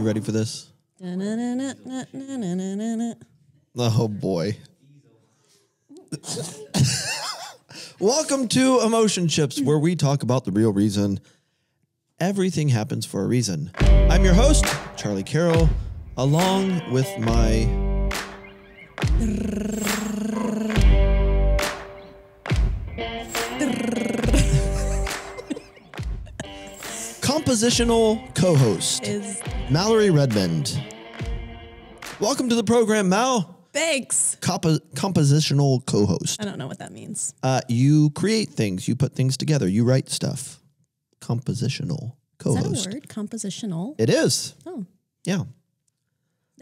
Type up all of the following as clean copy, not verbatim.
ready for this? Oh, boy. Welcome to Emotionships, where we talk about the real reason everything happens for a reason. I'm your host, Charlie Carroll, along with my... compositional co-host, Mallory Redmond. Welcome to the program, Mal. Thanks. Compositional co-host. I don't know what that means. You create things. You put things together. You write stuff. Compositional co-host. Is that a word? Compositional? It is. Oh. Yeah.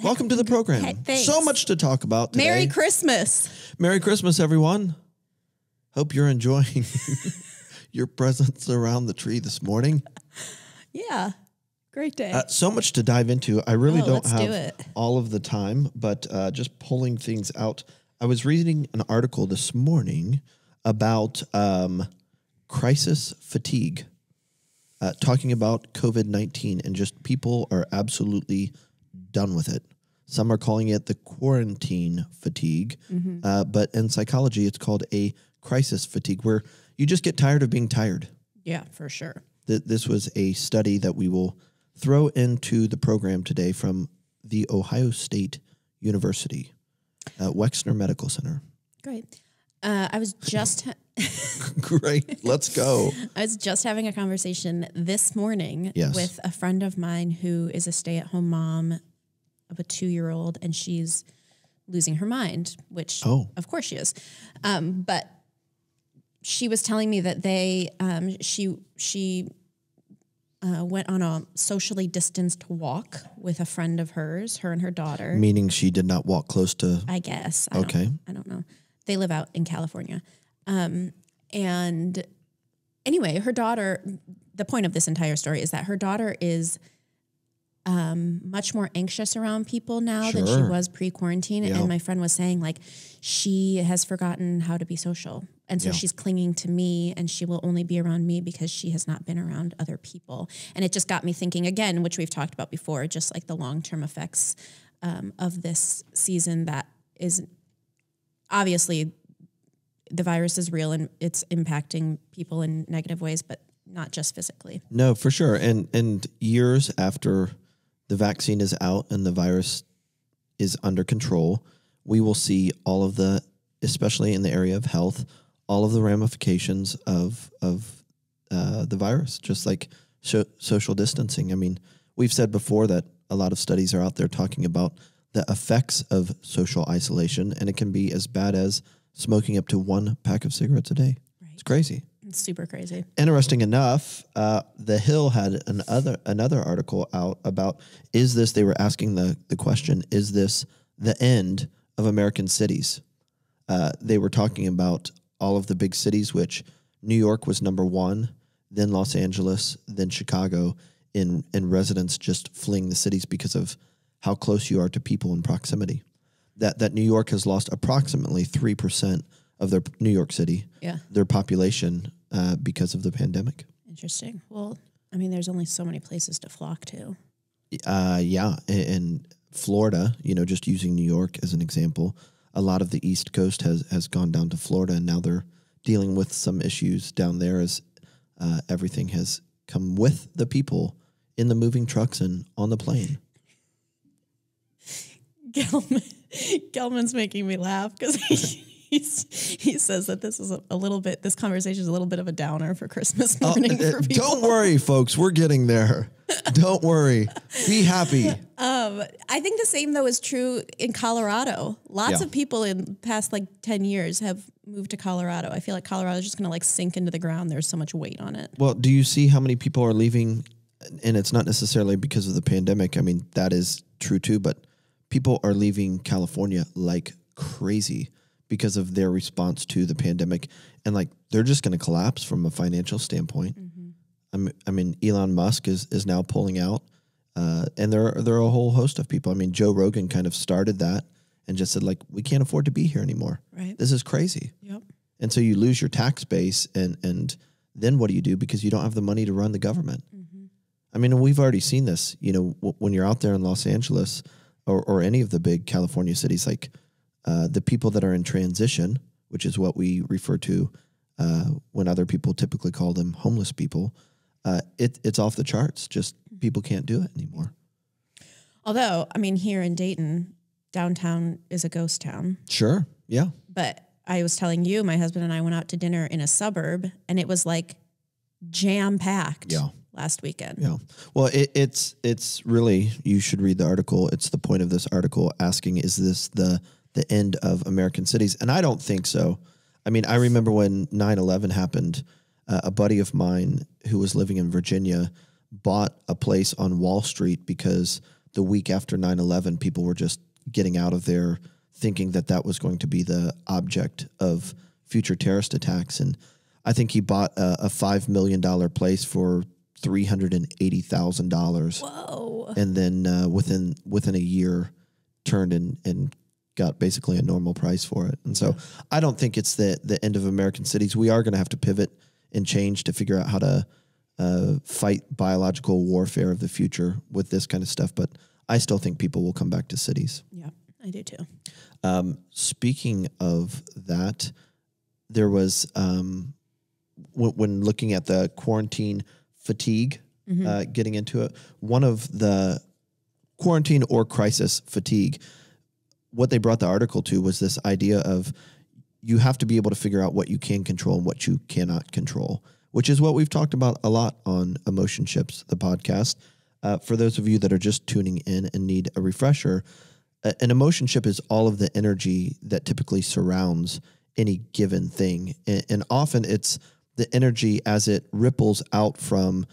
Welcome to the program. Hey, thanks. So much to talk about today. Merry Christmas. Merry Christmas, everyone. Hope you're enjoying your presents around the tree this morning. Yeah. Great day. So much to dive into. I really don't have do all of the time, but just pulling things out. I was reading an article this morning about crisis fatigue, talking about COVID-19, and just people are absolutely done with it. Some are calling it the quarantine fatigue, but in psychology, it's called a crisis fatigue, where you just get tired of being tired. Yeah, for sure. This was a study that we will throw into the program today from the Ohio State University, Wexner Medical Center. Great. I was just... Great. Let's go. I was just having a conversation this morning with a friend of mine who is a stay-at-home mom of a 2-year-old, and she's losing her mind, which of course she is. But she was telling me that she went on a socially distanced walk with a friend of hers, her and her daughter. Meaning she did not walk close to... I guess. I don't know. They live out in California. And anyway, her daughter, the point of this entire story is that her daughter is much more anxious around people now than she was pre-quarantine. Yeah. And my friend was saying, like, she has forgotten how to be social. And so she's clinging to me, and she will only be around me because she has not been around other people. And it just got me thinking again, which we've talked about before, just like the long-term effects of this season that is obviously the virus is real and it's impacting people in negative ways, but not just physically. No, for sure. And years after the vaccine is out and the virus is under control, we will see all of the, especially in the area of health, all of the ramifications of the virus, just like social distancing. I mean, we've said before that a lot of studies are out there talking about the effects of social isolation, and it can be as bad as smoking up to 1 pack of cigarettes a day. Right. It's crazy. It's super crazy. Interesting enough, The Hill had another article out about, is this, they were asking the question, is this the end of American cities? They were talking about all of the big cities, which New York was number 1, then Los Angeles, then Chicago, in residents just fleeing the cities because of how close you are to people in proximity. That New York has lost approximately 3% of their New York City, their population, because of the pandemic. Interesting. Well, I mean, there's only so many places to flock to. Yeah. In Florida, just using New York as an example, a lot of the East Coast has gone down to Florida, and now they're dealing with some issues down there as everything has come with the people in the moving trucks and on the plane. Gelman's making me laugh because he says that this conversation is a little bit of a downer for Christmas morning for people. Don't worry, folks. We're getting there. Don't worry. Be happy. I think the same, though, is true in Colorado. Lots of people in the past, 10 years have moved to Colorado. I feel like Colorado is just going to, sink into the ground. There's so much weight on it. Well, do you see how many people are leaving? And it's not necessarily because of the pandemic. I mean, that is true, too. But people are leaving California like crazy because of their response to the pandemic. And, they're just going to collapse from a financial standpoint. Mm-hmm. I mean, Elon Musk is now pulling out. And there are a whole host of people. I mean, Joe Rogan kind of started that and just said, we can't afford to be here anymore. Right. This is crazy. Yep. And so you lose your tax base, and then what do you do? Because you don't have the money to run the government. Mm-hmm. I mean, we've already seen this, when you're out there in Los Angeles or any of the big California cities, like the people that are in transition, which is what we refer to when other people typically call them homeless people, it's off the charts. Just people can't do it anymore. Although, I mean, here in Dayton, downtown is a ghost town. Sure. Yeah. But I was telling you, my husband and I went out to dinner in a suburb, and it was like jam-packed last weekend. Yeah. Well, it's really, you should read the article. It's the point of this article asking, is this the end of American cities? And I don't think so. I mean, I remember when 9/11 happened, a buddy of mine who was living in Virginia bought a place on Wall Street because the week after 9/11, people were just getting out of there thinking that that was going to be the object of future terrorist attacks. And I think he bought a $5 million place for $380,000. Whoa. And then within a year turned and got basically a normal price for it. And so I don't think it's the end of American cities. We are going to have to pivot and change to figure out how to fight biological warfare of the future with this kind of stuff. But I still think people will come back to cities. Yeah, I do too. Speaking of that, there was, when looking at the quarantine fatigue, getting into it, one of the quarantine or crisis fatigue, what they brought the article to was this idea of you have to be able to figure out what you can control and what you cannot control, which is what we've talked about a lot on Emotionships, the podcast. For those of you that are just tuning in and need a refresher, an emotionship is all of the energy that typically surrounds any given thing. And often it's the energy as it ripples out from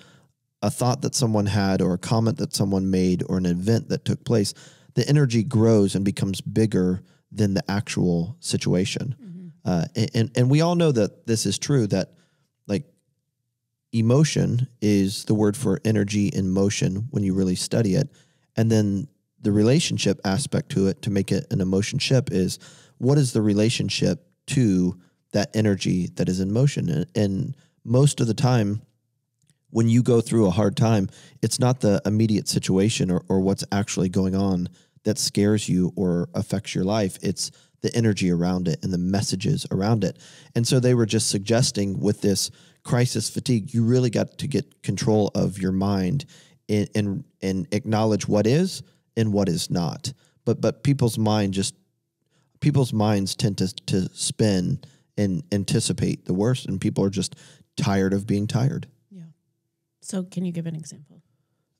a thought that someone had or a comment that someone made or an event that took place. The energy grows and becomes bigger than the actual situation. And we all know that this is true, that like emotion is the word for energy in motion when you really study it. And then the relationship aspect to it, to make it an emotionship, is what is the relationship to that energy that is in motion? And most of the time, when you go through a hard time, it's not the immediate situation or what's actually going on that scares you or affects your life. It's the energy around it and the messages around it. And so they were just suggesting with this crisis fatigue, you really got to get control of your mind and acknowledge what is and what is not. But people's minds tend to spin and anticipate the worst, and people are just tired of being tired. Yeah. So can you give an example?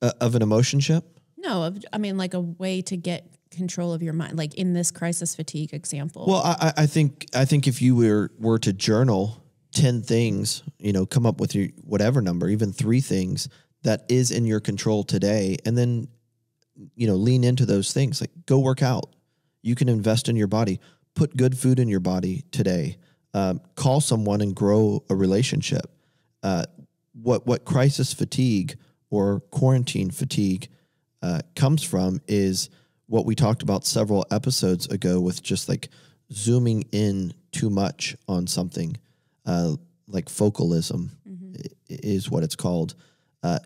Of an emotionship? No, I mean like a way to get control of your mind, like in this crisis fatigue example. Well, I think if you were to journal 10 things, come up with your whatever number, even 3 things that is in your control today, and then lean into those things. Like go work out. You can invest in your body. Put good food in your body today. Call someone and grow a relationship. What crisis fatigue or quarantine fatigue comes from is what we talked about several episodes ago with just like zooming in too much on something, like focalism is what it's called.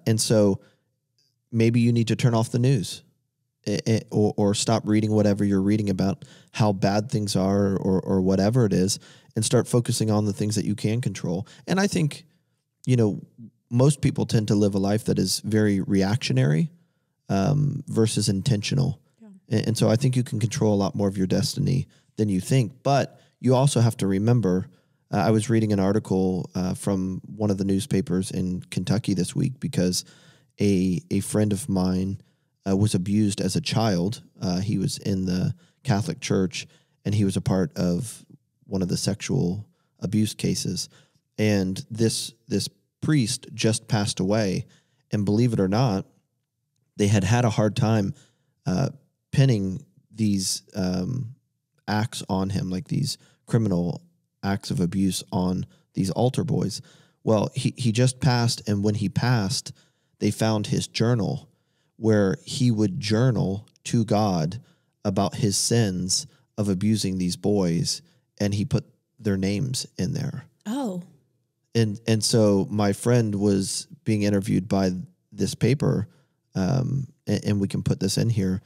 And so maybe you need to turn off the news or stop reading whatever you're reading about how bad things are or whatever it is, and start focusing on the things that you can control. And I think, most people tend to live a life that is very reactionary versus intentional. Yeah. And so I think you can control a lot more of your destiny than you think. But you also have to remember, I was reading an article from one of the newspapers in Kentucky this week because a friend of mine was abused as a child. He was in the Catholic Church, and he was a part of one of the sexual abuse cases. And this priest just passed away, and believe it or not, they had a hard time pinning these acts on him, like these criminal acts of abuse on these altar boys. Well, he just passed, and when he passed, they found his journal where he would journal to God about his sins of abusing these boys, and he put their names in there. Oh. And so my friend was being interviewed by this paper, and we can put this in here,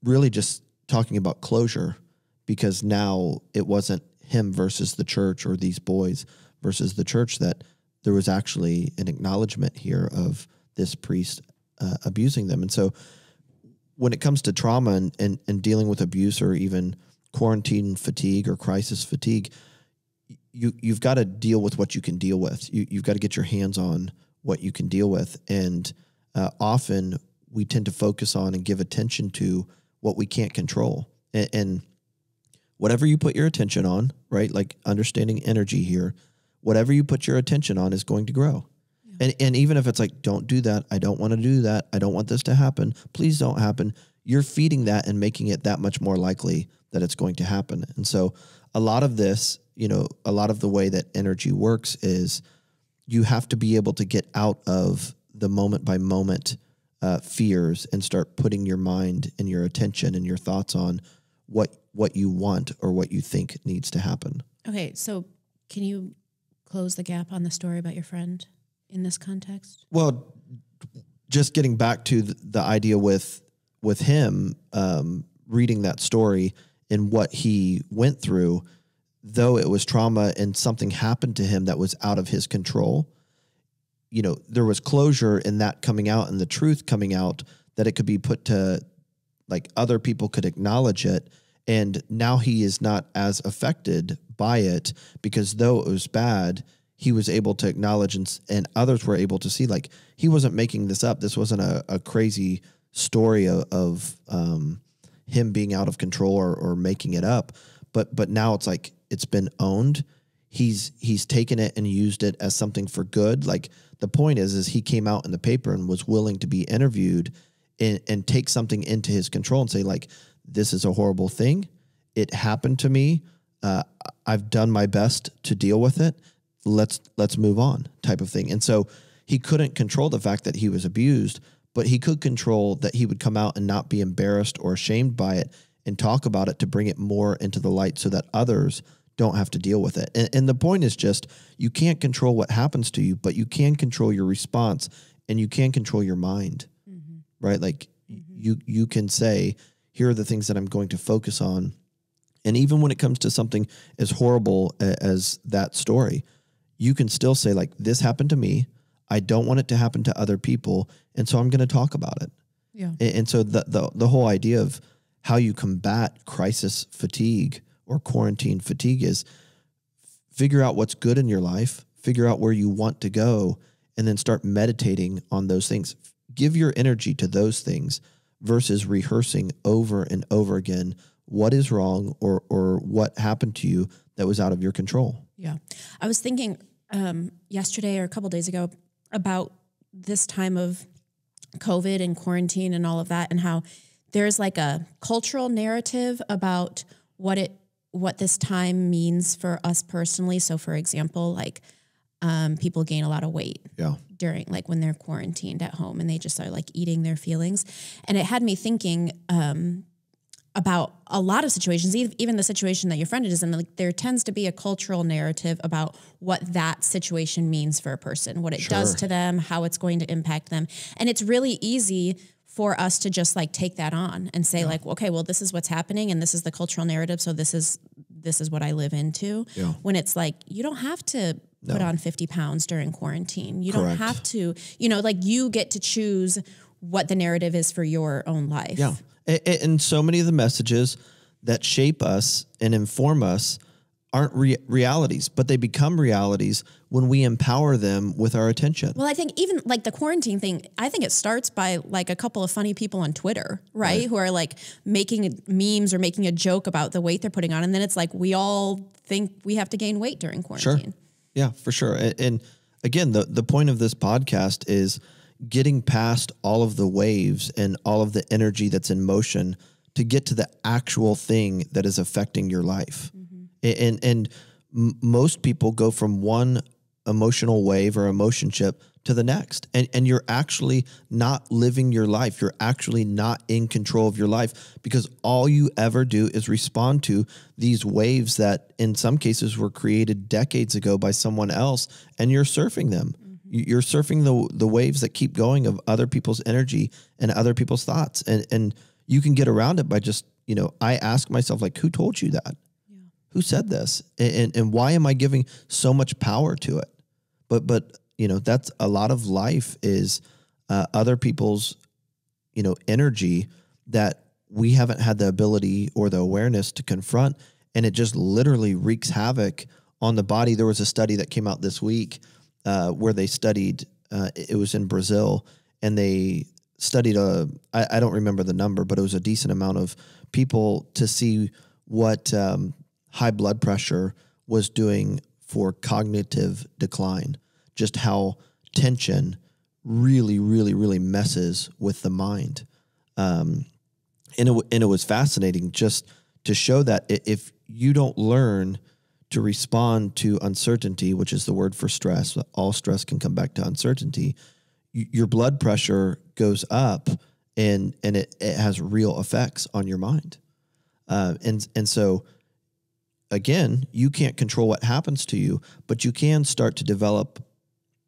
really just talking about closure, because now it wasn't him versus the church or these boys versus the church, that there was actually an acknowledgement here of this priest abusing them. And so when it comes to trauma and dealing with abuse, or even quarantine fatigue or crisis fatigue, you've got to deal with what you can deal with. You've got to get your hands on what you can deal with. And often we tend to focus on and give attention to what we can't control. And whatever you put your attention on, right? Like understanding energy here, whatever you put your attention on is going to grow. Yeah. And even if it's like, don't do that, I don't want to do that, I don't want this to happen, please don't happen, you're feeding that and making it that much more likely that it's going to happen. And so a lot of this, a lot of the way that energy works is you have to be able to get out of the moment by moment fears and start putting your mind and your attention and your thoughts on what you want or what you think needs to happen. Okay, so can you close the gap on the story about your friend in this context? Well, just getting back to the idea with him reading that story and what he went through, though it was trauma and something happened to him that was out of his control, there was closure in that coming out and the truth coming out, that it could be put to, like, other people could acknowledge it. And now he is not as affected by it, because though it was bad, he was able to acknowledge and others were able to see, like, he wasn't making this up. This wasn't a crazy story of him being out of control or making it up. But now it's like, it's been owned. He's taken it and used it as something for good. Like, the point is he came out in the paper and was willing to be interviewed and take something into his control and say, like, this is a horrible thing. It happened to me. I've done my best to deal with it. Let's move on, type of thing. And so he couldn't control the fact that he was abused, but he could control that he would come out and not be embarrassed or ashamed by it and talk about it to bring it more into the light so that others don't have to deal with it. And the point is just, you can't control what happens to you, but you can control your response and you can control your mind, right? Like, you can say, here are the things that I'm going to focus on. And even when it comes to something as horrible as that story, you can still say, like, this happened to me. I don't want it to happen to other people. And so I'm going to talk about it. Yeah. And so the whole idea of how you combat crisis fatigue or quarantine fatigue is figure out what's good in your life, figure out where you want to go, and then start meditating on those things. Give your energy to those things versus rehearsing over and over again what is wrong or what happened to you that was out of your control. Yeah. I was thinking yesterday or a couple days ago about this time of COVID and quarantine and all of that, and how there's like a cultural narrative about what this time means for us personally. So for example, like people gain a lot of weight during, like, when they're quarantined at home and they just are like eating their feelings. And it had me thinking about a lot of situations, even the situation that your friend is in. Like, there tends to be a cultural narrative about what that situation means for a person, what it does to them, how it's going to impact them. And it's really easy for us to just like take that on and say like, okay, well, this is what's happening and this is the cultural narrative, so this is what I live into. Yeah. When it's like, you don't have to put on 50 pounds during quarantine. You don't have to, like, you get to choose what the narrative is for your own life. Yeah. And so many of the messages that shape us and inform us aren't realities, but they become realities when we empower them with our attention. Well, I think even like the quarantine thing, I think it starts by like a couple of funny people on Twitter, right? Who are like making memes or making a joke about the weight they're putting on. And then it's like, we all think we have to gain weight during quarantine. Sure. Yeah, for sure. And again, the point of this podcast is getting past all of the waves and all of the energy that's in motion to get to the actual thing that is affecting your life. And most people go from one emotional wave or emotionship to the next. And you're actually not living your life. You're actually not in control of your life, because all you ever do is respond to these waves that in some cases were created decades ago by someone else, and you're surfing them. You're surfing the waves that keep going of other people's energy and other people's thoughts. And you can get around it by just, I ask myself, like, who told you that? Yeah. Who said this? And why am I giving so much power to it? But that's a lot of life is other people's, energy that we haven't had the ability or the awareness to confront. And it just literally wreaks havoc on the body. There was a study that came out this week where they studied, it was in Brazil, and they studied I don't remember the number, but it was a decent amount of people to see what high blood pressure was doing for cognitive decline, just how tension really, really, really messes with the mind. And it was fascinating just to show that if you don't learn to respond to uncertainty, which is the word for stress, all stress can come back to uncertainty, your blood pressure goes up and it has real effects on your mind. And so again, you can't control what happens to you, but you can start to develop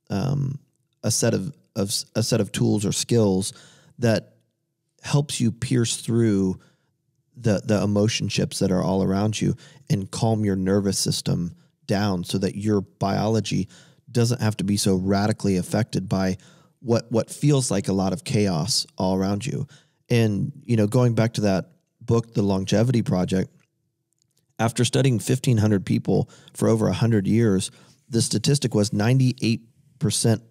a set of tools or skills that helps you pierce through the Emotionships that are all around you and calm your nervous system down so that your biology doesn't have to be so radically affected by what feels like a lot of chaos all around you. And, going back to that book, The Longevity Project, after studying 1,500 people for over 100 years, the statistic was 98%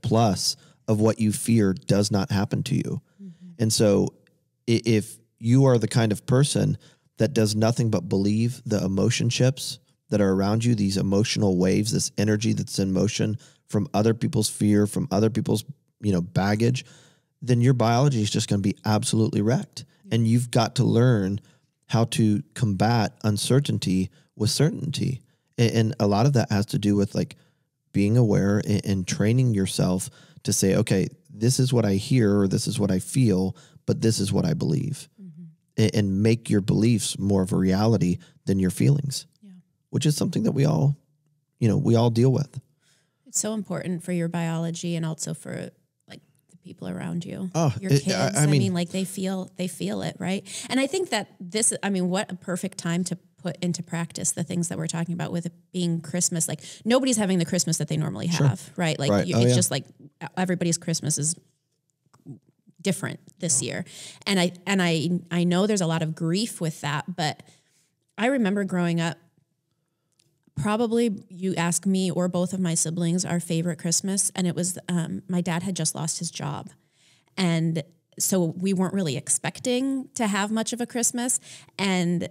plus of what you fear does not happen to you. Mm-hmm. And so if you are the kind of person that does nothing but believe the Emotionships that are around you, these emotional waves, this energy that's in motion from other people's fear, from other people's, baggage, then your biology is just going to be absolutely wrecked. Yeah. And you've got to learn how to combat uncertainty with certainty. And a lot of that has to do with like being aware and training yourself to say, okay, this is what I hear, or this is what I feel, but this is what I believe. Mm-hmm. And make your beliefs more of a reality than your feelings, which is something that we all deal with. It's so important for your biology and also for like the people around you, your kids. I mean, like they feel it, right? And I think that what a perfect time to put into practice the things that we're talking about with it being Christmas. Like nobody's having the Christmas that they normally have, sure. Right? Like it's just like everybody's Christmas is different this year. And I know there's a lot of grief with that, but I remember growing up, probably you ask me or both of my siblings our favorite Christmas, and it was my dad had just lost his job. And so we weren't really expecting to have much of a Christmas. And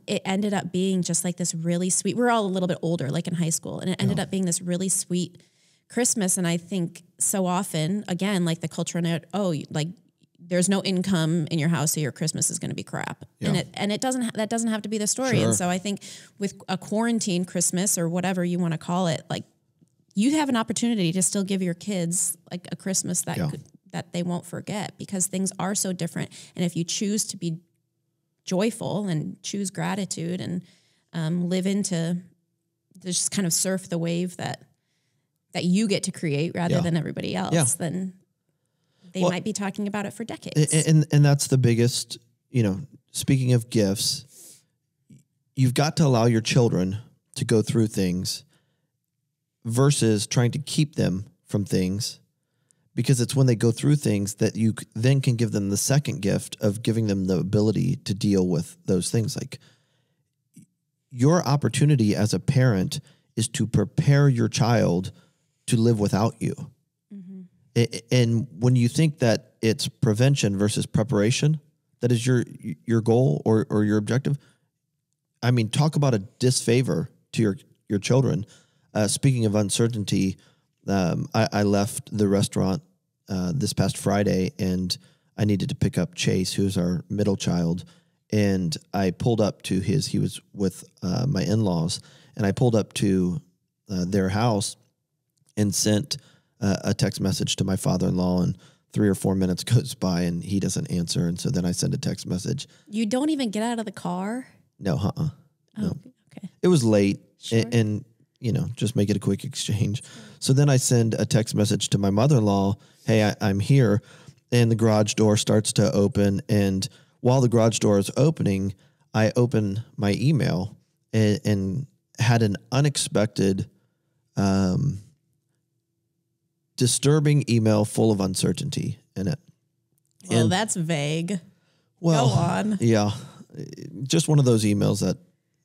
it ended up being just like this really sweet, we're all a little bit older, like in high school, and it ended up being this really sweet Christmas. And I think so often, again, like the culture, like there's no income in your house, so your Christmas is going to be crap. Yeah. And that doesn't have to be the story. Sure. And so I think with a quarantine Christmas or whatever you want to call it, like you have an opportunity to still give your kids like a Christmas that they won't forget, because things are so different. And if you choose to be joyful and choose gratitude and live into just kind of surf the wave that you get to create rather than everybody else, then they might be talking about it for decades. And that's the biggest, speaking of gifts, you've got to allow your children to go through things versus trying to keep them from things, because it's when they go through things that you then can give them the second gift of giving them the ability to deal with those things. Like your opportunity as a parent is to prepare your child to live without you. Mm-hmm. And when you think that it's prevention versus preparation, that is your goal or your objective, I mean, talk about a disfavor to your children. Speaking of uncertainty, I left the restaurant this past Friday, and I needed to pick up Chase, who's our middle child. And I pulled up to he was with my in-laws, and I pulled up to their house and sent a text message to my father-in-law, and 3 or 4 minutes goes by and he doesn't answer. And so then I send a text message. You don't even get out of the car? No, Oh, no. Okay. It was late. Sure. And just make it a quick exchange. So then I send a text message to my mother-in-law, hey, I'm here. And the garage door starts to open. And while the garage door is opening, I open my email and had an unexpected, disturbing email full of uncertainty in it. Well, and that's vague. Well, go on. Yeah. Just one of those emails that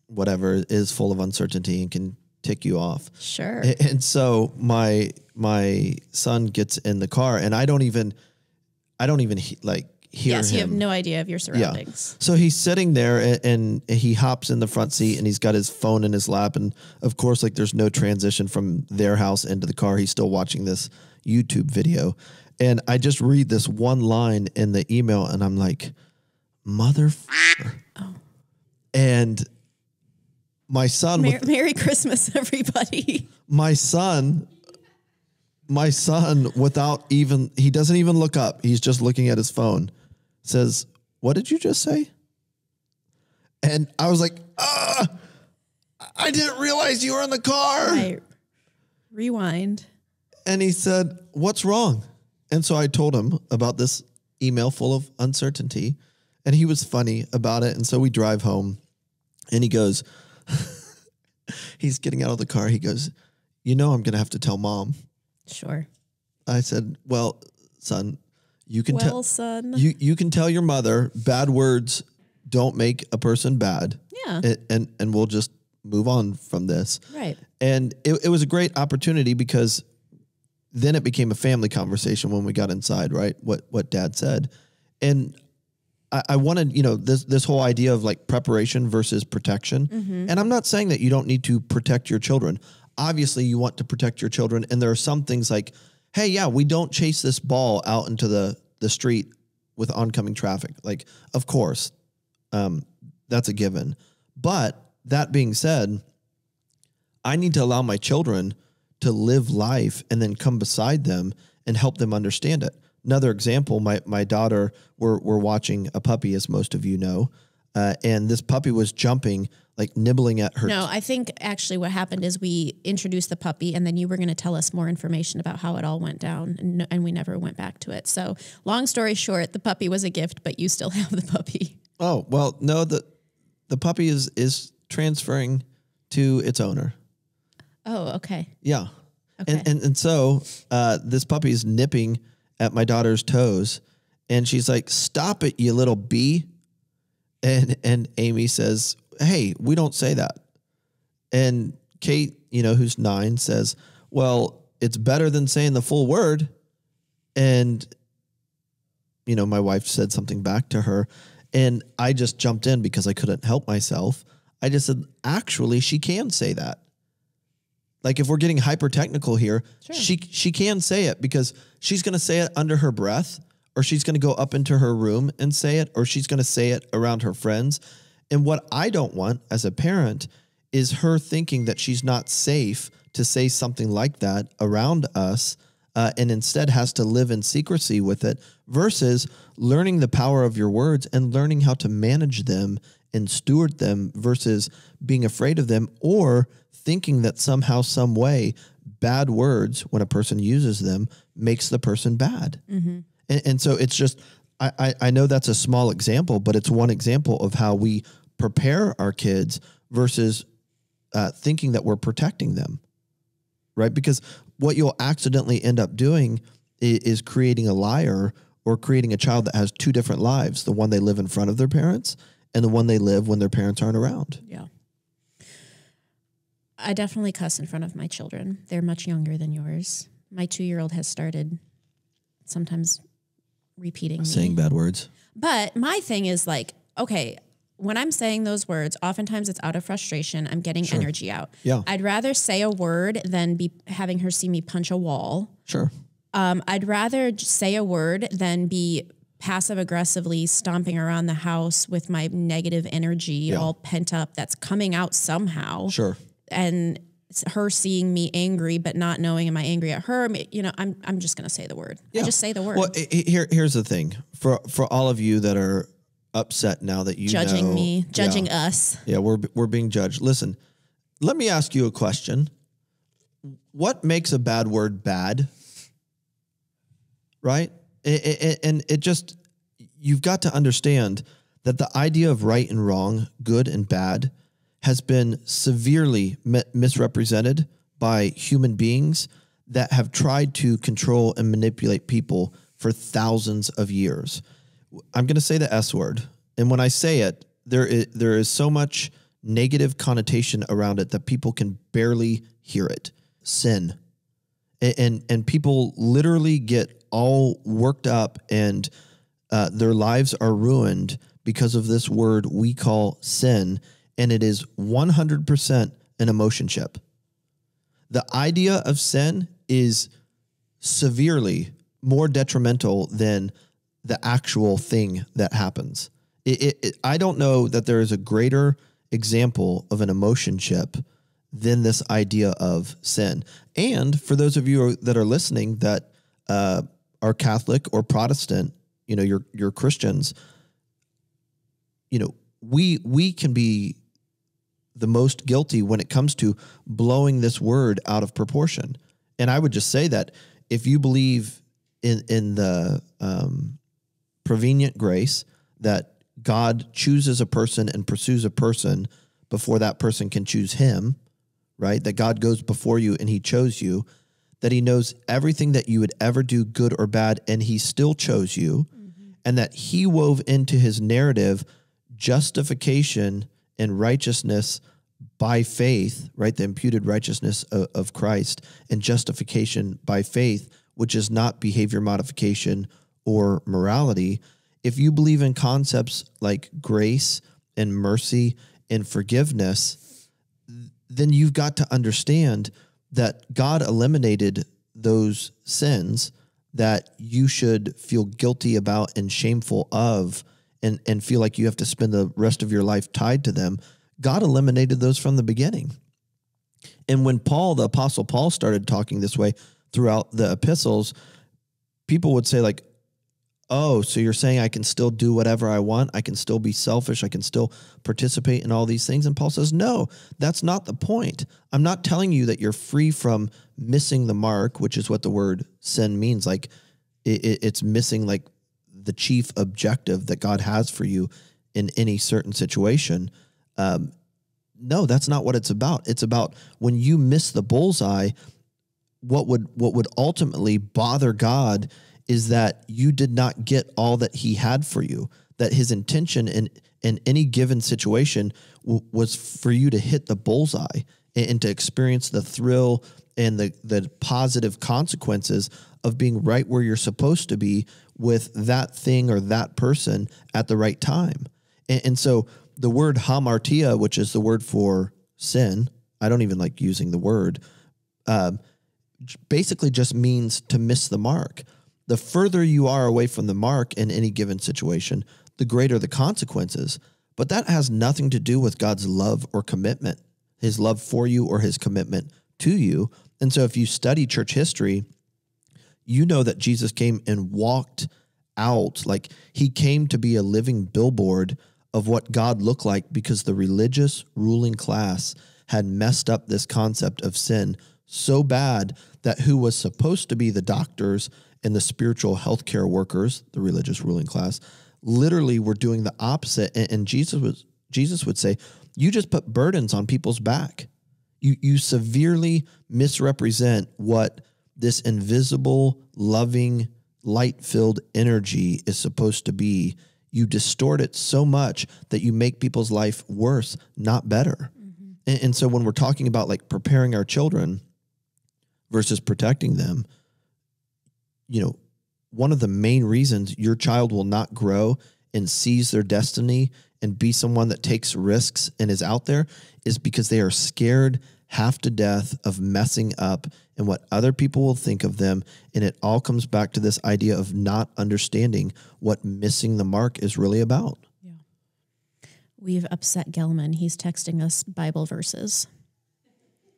whatever is full of uncertainty and can tick you off. Sure. And so my son gets in the car and I don't even hear yes, him. You have no idea of your surroundings. Yeah. So he's sitting there and he hops in the front seat and he's got his phone in his lap. And of course, like there's no transition from their house into the car. He's still watching this YouTube video. And I just read this one line in the email and I'm like, motherfucker. Oh. And my son... Merry Christmas, everybody. My son, without even... He doesn't even look up. He's just looking at his phone. Says, what did you just say? And I was like, I didn't realize you were in the car. Right. Rewind. And he said, what's wrong? And so I told him about this email full of uncertainty. And he was funny about it. And so we drive home and he goes, he's getting out of the car. He goes, I'm going to have to tell mom. Sure. I said, well, son, you can tell, son, you can tell your mother bad words don't make a person bad. Yeah. And we'll just move on from this. Right. And it was a great opportunity because then it became a family conversation when we got inside, right? What dad said. And I wanted, this whole idea of like preparation versus protection. Mm-hmm. And I'm not saying that you don't need to protect your children. Obviously you want to protect your children. And there are some things like, hey, yeah, we don't chase this ball out into the street with oncoming traffic. Like, of course, that's a given. But that being said, I need to allow my children to live life and then come beside them and help them understand it. Another example, my daughter, we're watching a puppy, as most of you know, and this puppy was jumping, like nibbling at her. No, I think actually what happened is we introduced the puppy and then you were going to tell us more information about how it all went down and we never went back to it. So long story short, the puppy was a gift, but you still have the puppy. Oh, well, no, the puppy is transferring to its owner. Oh, okay. Yeah. Okay. And so this puppy is nipping at my daughter's toes and she's like, stop it, you little bee. And Amy says, hey, we don't say that. And Kate, who's 9 says, well, it's better than saying the full word. And, my wife said something back to her and I just jumped in because I couldn't help myself. I just said, actually, she can say that. Like if we're getting hyper technical here, sure. She can say it because she's going to say it under her breath, or she's going to go up into her room and say it, or she's going to say it around her friends. And what I don't want as a parent is her thinking that she's not safe to say something like that around us, and instead has to live in secrecy with it, versus learning the power of your words and learning how to manage them and steward them versus being afraid of them or thinking that somehow, some way, bad words, when a person uses them, makes the person bad. Mm-hmm. And so it's just, I know that's a small example, but it's one example of how we prepare our kids versus thinking that we're protecting them, right? Because what you'll accidentally end up doing is creating a liar or creating a child that has two different lives, the one they live in front of their parents and the one they live when their parents aren't around. Yeah. I definitely cuss in front of my children. They're much younger than yours. My 2-year-old has started sometimes repeating saying bad words. But my thing is like, okay, when I'm saying those words, oftentimes it's out of frustration. I'm getting energy out. Yeah. I'd rather say a word than be having her see me punch a wall. Sure. I'd rather say a word than be passive aggressively stomping around the house with my negative energy all pent up that's coming out somehow. Sure. And her seeing me angry, but not knowing am I angry at her? I'm just going to say the word. I just say the word. Well, here's the thing for all of you that are upset now that judging me, judging us. Yeah, we're being judged. Listen, let me ask you a question. what makes a bad word bad? Right? And it just, you've got to understand that the idea of right and wrong, good and bad, has been severely misrepresented by human beings that have tried to control and manipulate people for thousands of years. I'm going to say the S word. And when I say it, there is so much negative connotation around it that people can barely hear it. Sin. And people literally get all worked up and their lives are ruined because of this word we call sin. And it is 100% an emotionship. The idea of sin is severely more detrimental than the actual thing that happens. I don't know that there is a greater example of an emotionship than this idea of sin. And for those of you that are listening that are Catholic or Protestant, you know, you're Christians, you know, we can be the most guilty when it comes to blowing this word out of proportion. And I would just say that if you believe in the prevenient grace that God chooses a person and pursues a person before that person can choose him, right? That God goes before you and he chose you, that he knows everything that you would ever do, good or bad, and he still chose you, and that he wove into his narrative justification and righteousness by faith, right? The imputed righteousness of Christ, and justification by faith, which is not behavior modification or morality. If you believe in concepts like grace and mercy and forgiveness, then you've got to understand that God eliminated those sins that you should feel guilty about and shameful of and feel like you have to spend the rest of your life tied to them. God eliminated those from the beginning. And when Paul, the Apostle Paul, started talking this way throughout the epistles, people would say like, oh, so you're saying I can still do whatever I want? I can still be selfish. I can still participate in all these things. And Paul says, no, that's not the point. I'm not telling you that you're free from missing the mark, which is what the word sin means. Like it's missing like the chief objective that God has for you in any certain situation. No, that's not what it's about. It's about when you miss the bullseye, what would ultimately bother God is that you did not get all that he had for you, that his intention in any given situation was for you to hit the bullseye and to experience the thrill and the positive consequences of being right where you're supposed to be with that thing or that person at the right time. And so the word hamartia, which is the word for sin, I don't even like using the word, basically just means to miss the mark. The further you are away from the mark in any given situation, the greater the consequences. But that has nothing to do with God's love or commitment, his love for you or his commitment to you. And so if you study church history, you know that Jesus came and walked out, like he came to be a living billboard of what God looked like because the religious ruling class had messed up this concept of sin so bad that who was supposed to be the doctors and the spiritual healthcare workers, the religious ruling class, literally were doing the opposite. And Jesus would say, you just put burdens on people's back. You severely misrepresent what this invisible, loving, light-filled energy is supposed to be. You distort it so much that you make people's life worse, not better. Mm-hmm. And so when we're talking about like preparing our children versus protecting them, you know, one of the main reasons your child will not grow and seize their destiny and be someone that takes risks and is out there is because they are scared half to death of messing up and what other people will think of them. And it all comes back to this idea of not understanding what missing the mark is really about. Yeah. We've upset Gelman. He's texting us Bible verses.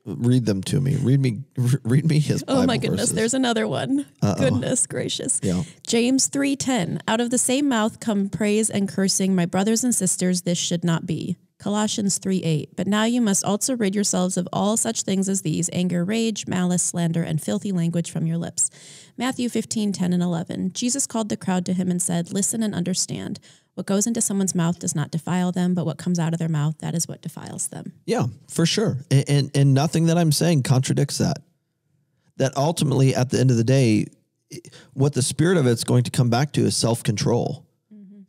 Read them to me. Read me his Bible Oh my goodness, verses. There's another one. Goodness gracious. Yeah. James 3:10. Out of the same mouth come praise and cursing. My brothers and sisters, this should not be. Colossians 3:8. But now you must also rid yourselves of all such things as these: anger, rage, malice, slander, and filthy language from your lips. Matthew 15:10 and 11. Jesus called the crowd to him and said, listen and understand. What goes into someone's mouth does not defile them, but what comes out of their mouth, that is what defiles them. Yeah, for sure. And nothing that I'm saying contradicts that. That ultimately, at the end of the day, what the spirit of it's going to come back to is self-control.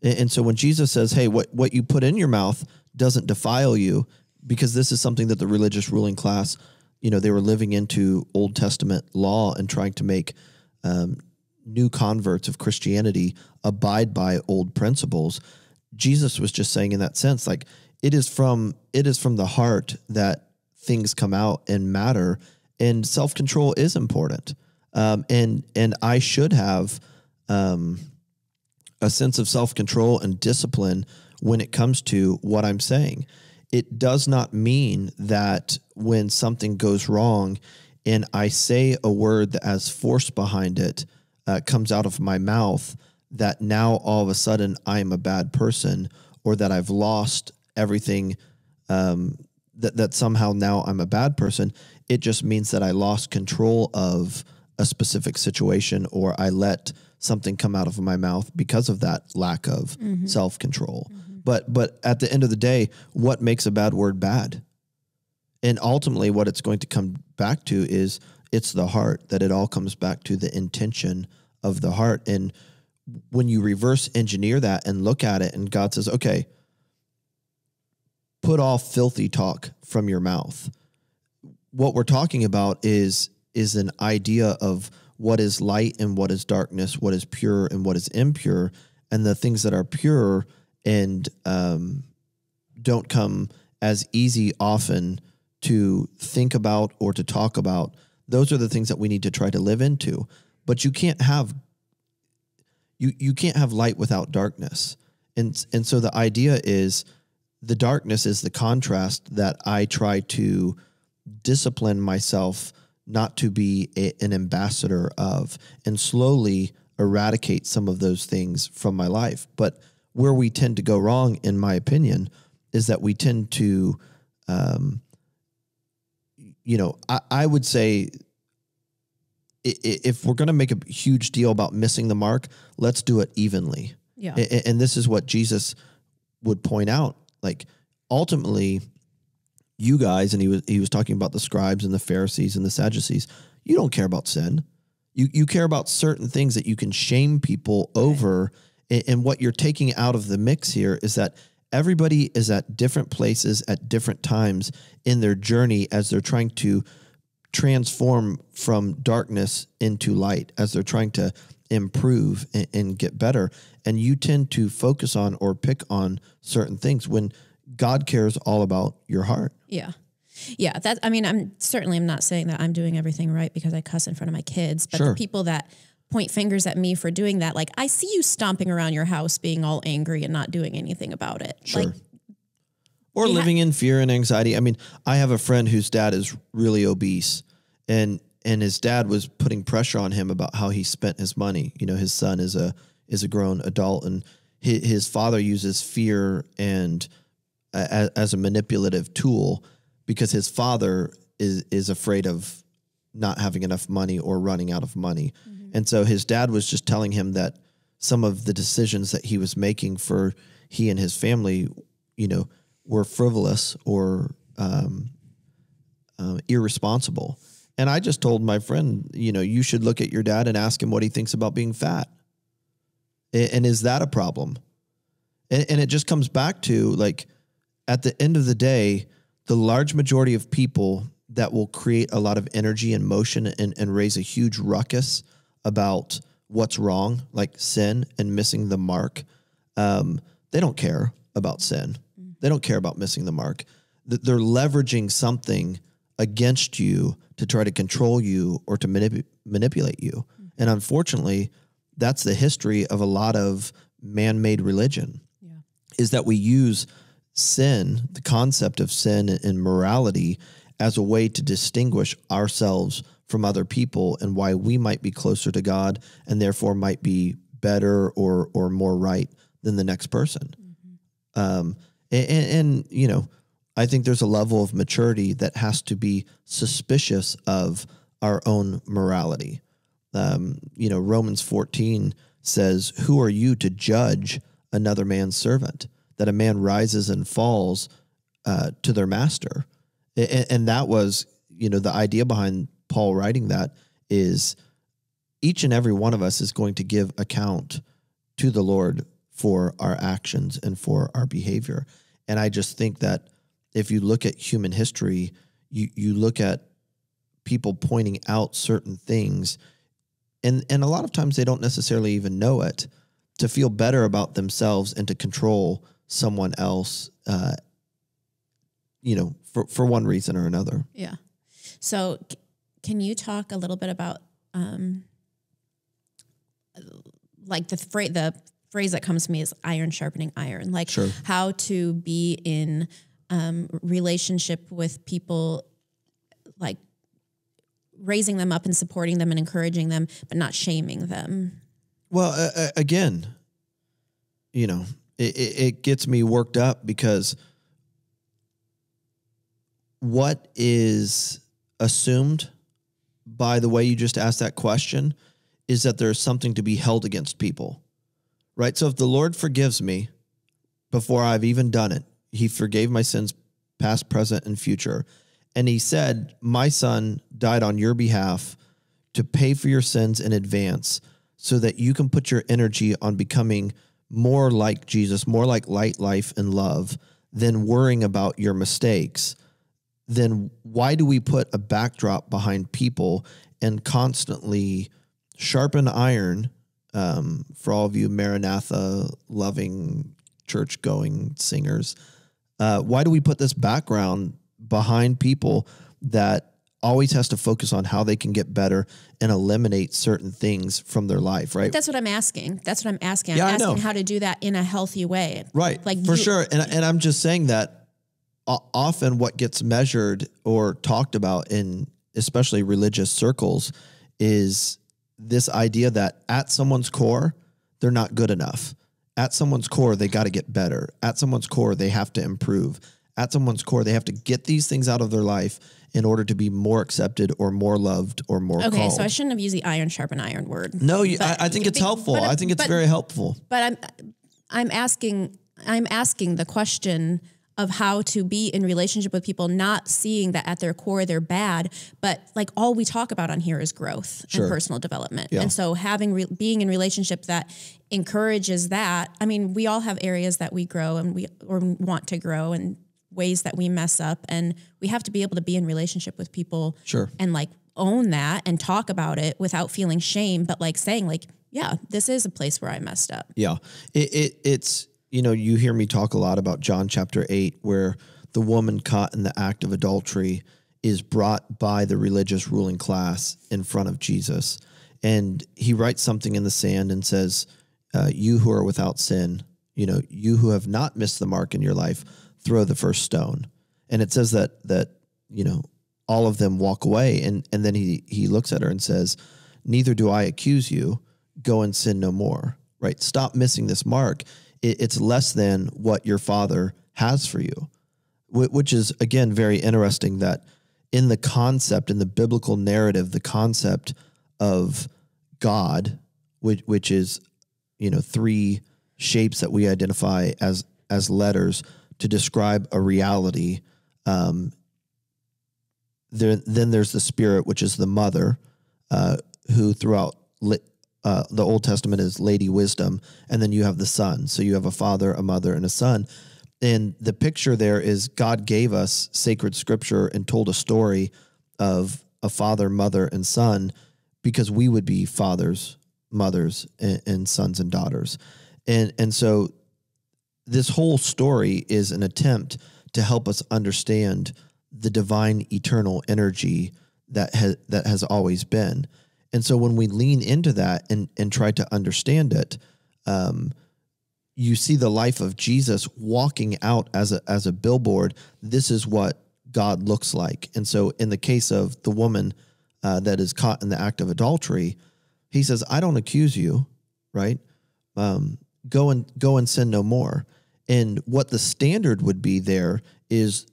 And so when Jesus says, hey, what you put in your mouth doesn't defile you, because this is something that the religious ruling class, they were living into Old Testament law and trying to make new converts of Christianity abide by old principles. Jesus was just saying in that sense, like, it is from the heart that things come out and matter, and self-control is important. And I should have a sense of self-control and discipline when it comes to what I'm saying. It does not mean that when something goes wrong and I say a word that has force behind it, comes out of my mouth, that now all of a sudden I'm a bad person, or that I've lost everything, that somehow now I'm a bad person. It just means that I lost control of a specific situation, or I let something come out of my mouth because of that lack of self-control. But at the end of the day, what makes a bad word bad? And ultimately what it's going to come back to is it's the heart, that it all comes back to the intention of the heart. And when you reverse engineer that and look at it, and God says, okay, put off filthy talk from your mouth. What we're talking about is an idea of what is light and what is darkness, what is pure and what is impure, and the things that are pure and don't come as easy often to think about or to talk about. Those are the things that we need to try to live into. But you can't have light without darkness. And so the idea is the darkness is the contrast that I try to discipline myself not to be an ambassador of, and slowly eradicate some of those things from my life. But where we tend to go wrong, in my opinion, is that we tend to, I would say, if we're going to make a huge deal about missing the mark, let's do it evenly. Yeah. And this is what Jesus would point out. Like, ultimately, you guys, and he was talking about the scribes and the Pharisees and the Sadducees, you don't care about sin. You care about certain things that you can shame people over. And what you're taking out of the mix here is that everybody is at different places at different times in their journey as they're trying to transform from darkness into light, as they're trying to improve and get better. And you tend to focus on or pick on certain things when God cares all about your heart. Yeah. Yeah. I'm not saying that I'm doing everything right because I cuss in front of my kids, but the people that point fingers at me for doing that, like, I see you stomping around your house being all angry and not doing anything about it. Sure. Or living in fear and anxiety. I mean, I have a friend whose dad is really obese, and his dad was putting pressure on him about how he spent his money. His son is a grown adult, and his father uses fear and as a manipulative tool, because his father is afraid of not having enough money or running out of money. And so his dad was just telling him that some of the decisions that he was making for he and his family, were frivolous or irresponsible. And I just told my friend, you should look at your dad and ask him what he thinks about being fat. And is that a problem? And it just comes back to, like, at the end of the day, the large majority of people that will create a lot of energy and motion and raise a huge ruckus about what's wrong, like sin and missing the mark, they don't care about sin. They don't care about missing the mark. They're leveraging something against you to try to control you or to manipulate you. And unfortunately, that's the history of a lot of man-made religion, is that we use sin, the concept of sin and morality, as a way to distinguish ourselves from other people and why we might be closer to God and therefore might be better or more right than the next person. And you know, I think there's a level of maturity that has to be suspicious of our own morality. You know, Romans 14 says, "Who are you to judge another man's servant? That a man rises and falls to their master." And that was, you know, the idea behind Paul writing that is each and every one of us is going to give account to the Lord for our actions and for our behavior. And I just think that if you look at human history, you look at people pointing out certain things, and a lot of times they don't necessarily even know it, to feel better about themselves and to control someone else, you know, for one reason or another. Yeah. So can you talk a little bit about like the phrase that comes to me is iron sharpening iron, like Sure. how to be in relationship with people, like raising them up and supporting them and encouraging them, but not shaming them. Well, again, you know, it gets me worked up because what is assumed by the way you just asked that question is that there's something to be held against people, right? So if the Lord forgives me before I've even done it, he forgave my sins past, present, and future. And he said, my son died on your behalf to pay for your sins in advance so that you can put your energy on becoming more like Jesus, more like light, life, and love than worrying about your mistakes. Then why do we put a backdrop behind people and constantly sharpen iron, for all of you Maranatha loving church going singers? Why do we put this background behind people that always has to focus on how they can get better and eliminate certain things from their life, right? That's what I'm asking. That's what I'm asking. Yeah, I'm I know. asking how to do that in a healthy way. Right, Like for sure. And I'm just saying that often what gets measured or talked about in especially religious circles is this idea that at someone's core, they're not good enough. At someone's core, they got to get better. At someone's core, they have to improve. At someone's core, they have to get these things out of their life in order to be more accepted or more loved or more called. So I shouldn't have used the iron sharpen iron word. No, I think it's helpful. I think it's very helpful. But I'm asking the question of how to be in relationship with people, not seeing that at their core they're bad, but like all we talk about on here is growth and personal development. Yeah. And so being in relationship that encourages that. I mean, we all have areas that we grow and we want to grow and ways that we mess up, and we have to be able to be in relationship with people and like own that and talk about it without feeling shame, but like saying like, yeah, this is a place where I messed up. Yeah. It's, you know, you hear me talk a lot about John chapter 8, where the woman caught in the act of adultery is brought by the religious ruling class in front of Jesus. And he writes something in the sand and says, you who are without sin, you know, you who have not missed the mark in your life, throw the first stone. And it says that, you know, all of them walk away. And then he looks at her and says, neither do I accuse you. Go and sin no more, right? Stop missing this mark. It's less than what your Father has for you, which is, again, very interesting that in the concept, in the biblical narrative, the concept of God, which is, you know, three shapes that we identify as letters to describe a reality. Then there's the Spirit, which is the mother, who throughout the Old Testament is Lady Wisdom, and then you have the Son. So you have a father, a mother, and a son. And the picture there is God gave us sacred scripture and told a story of a father, mother, and son because we would be fathers, mothers, and sons and daughters. And so this whole story is an attempt to help us understand the divine eternal energy that has always been. And so when we lean into that and try to understand it, you see the life of Jesus walking out as a billboard. This is what God looks like. And so in the case of the woman that is caught in the act of adultery, he says, I don't accuse you, right? Go and sin no more. And what the standard would be there is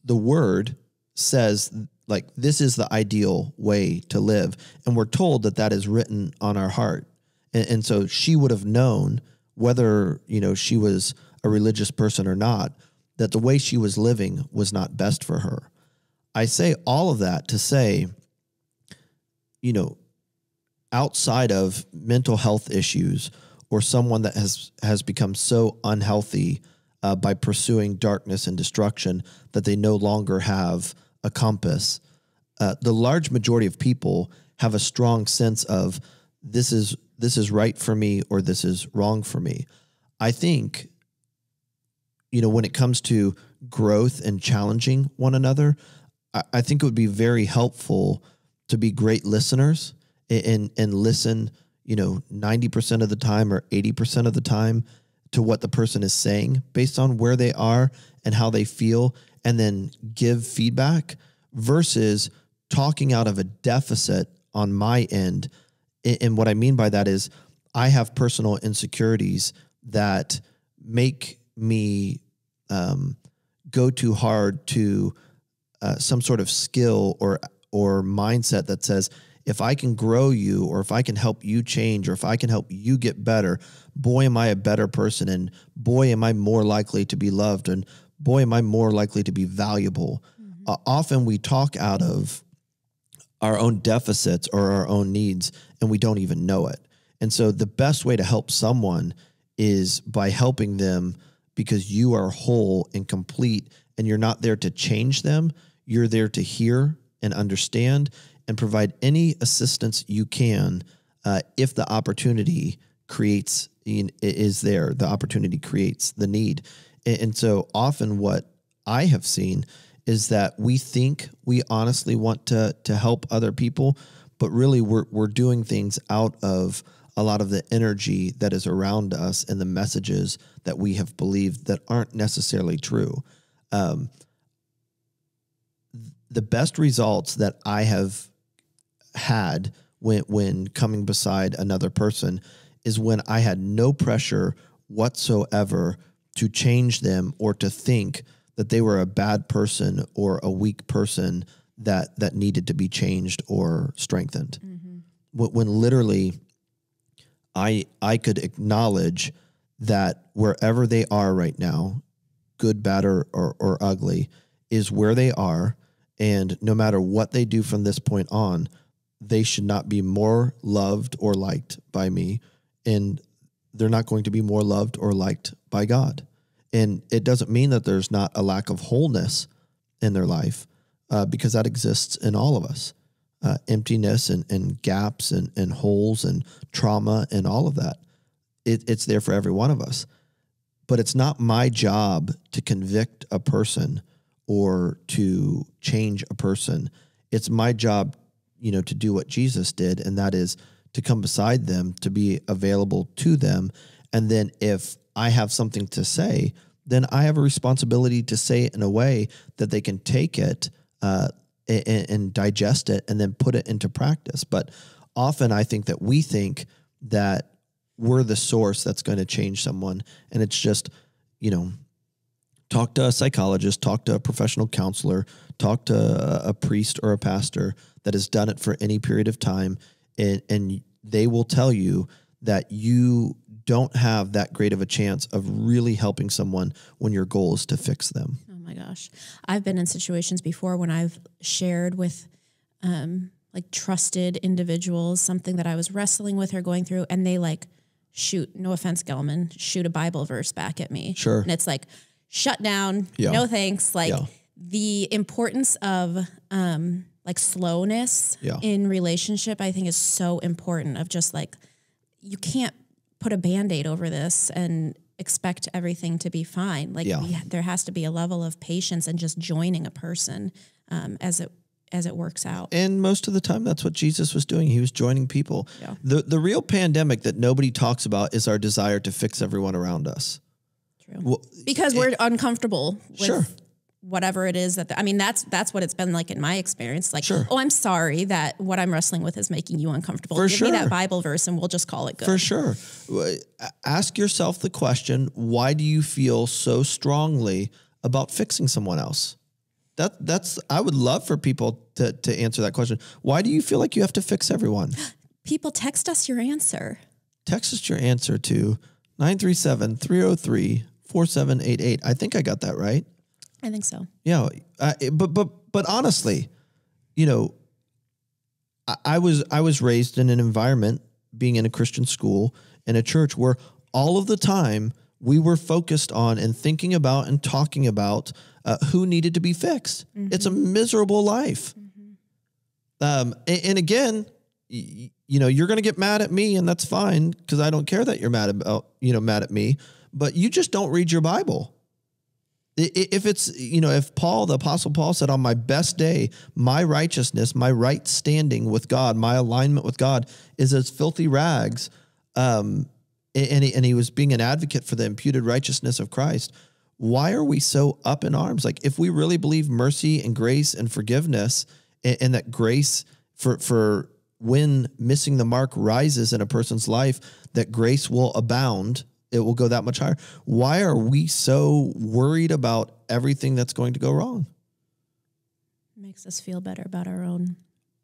the word says, like, this is the ideal way to live. And we're told that that is written on our heart. And so she would have known, whether, she was a religious person or not, that the way she was living was not best for her. I say all of that to say, outside of mental health issues or someone that has become so unhealthy by pursuing darkness and destruction that they no longer have a compass, the large majority of people have a strong sense of this is right for me or this is wrong for me. I think, when it comes to growth and challenging one another, I think it would be very helpful to be great listeners and listen, 90% of the time or 80% of the time to what the person is saying based on where they are and how they feel, and then give feedback versus talking out of a deficit on my end. And what I mean by that is I have personal insecurities that make me go too hard to some sort of skill or mindset that says, if I can grow you, or if I can help you change, or if I can help you get better, boy, am I a better person, and boy, am I more likely to be loved, and boy, am I more likely to be valuable. Mm-hmm. Often we talk out of our own deficits or our own needs, and we don't even know it. And so the best way to help someone is by helping them, because you are whole and complete, and you're not there to change them. You're there to hear and understand and provide any assistance you can if the opportunity is there. The opportunity creates the need. And so often what I have seen is that we think we honestly want to help other people, but really we're doing things out of a lot of the energy that is around us and the messages that we have believed that aren't necessarily true. The best results that I have had when coming beside another person is when I had no pressure whatsoever to change them or to think that they were a bad person or a weak person that needed to be changed or strengthened. Mm-hmm. When literally I could acknowledge that wherever they are right now, good, bad, or ugly, is where they are. And no matter what they do from this point on, they should not be more loved or liked by me. And they're not going to be more loved or liked by God. And it doesn't mean that there's not a lack of wholeness in their life, because that exists in all of us. Emptiness and gaps and holes and trauma and all of that. It's there for every one of us. But it's not my job to convict a person or to change a person. It's my job, to do what Jesus did, and that is to come beside them, to be available to them. And then if I have something to say, then I have a responsibility to say it in a way that they can take it and digest it and then put it into practice. But often I think that we think that we're the source that's going to change someone. And it's just, talk to a psychologist, talk to a professional counselor, talk to a priest or a pastor that has done it for any period of time. And they will tell you that you don't have that great of a chance of really helping someone when your goal is to fix them. Oh my gosh. I've been in situations before when I've shared with trusted individuals something that I was wrestling with or going through, and they shoot, no offense, Gelman, shoot a Bible verse back at me. Sure. And it's shut down. Yeah. No thanks. The importance of slowness in relationship, I think, is so important. Of just you can't put a Band-Aid over this and expect everything to be fine. There has to be a level of patience and just joining a person as it works out. And most of the time, that's what Jesus was doing. He was joining people. Yeah. The real pandemic that nobody talks about is our desire to fix everyone around us. True. Well, because we're uncomfortable with whatever it is I mean, that's what it's been like in my experience. Like, Sure. oh, I'm sorry that what I'm wrestling with is making you uncomfortable. For Give sure. me that Bible verse and we'll just call it good. For sure. Ask yourself the question, why do you feel so strongly about fixing someone else? That's I would love for people to answer that question. Why do you feel like you have to fix everyone? People, text us your answer. Text us your answer to 937-303-4788. I think I got that right. I think so. Yeah. But honestly, you know, I was raised in an environment, being in a Christian school, in a church where all of the time we were focused on and thinking about and talking about who needed to be fixed. Mm-hmm. It's a miserable life. Mm-hmm. And again, you know, you're going to get mad at me, and that's fine because I don't care that you're mad at me. But you just don't read your Bible. If it's, you know, if the Apostle Paul said, on my best day, my righteousness, my right standing with God, my alignment with God is as filthy rags, and he was being an advocate for the imputed righteousness of Christ. Why are we so up in arms? Like, if we really believe mercy and grace and forgiveness, and that grace for when missing the mark rises in a person's life, that grace will abound, it will go that much higher. Why are we so worried about everything that's going to go wrong? It makes us feel better about our own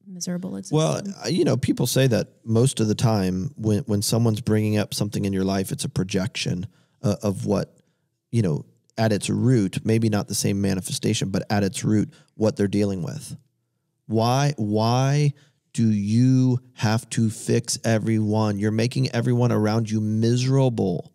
miserable existence. Well, you know, people say that most of the time when someone's bringing up something in your life, it's a projection of what, you know, at its root, maybe not the same manifestation, but at its root, what they're dealing with. Why do you have to fix everyone? You're making everyone around you miserable.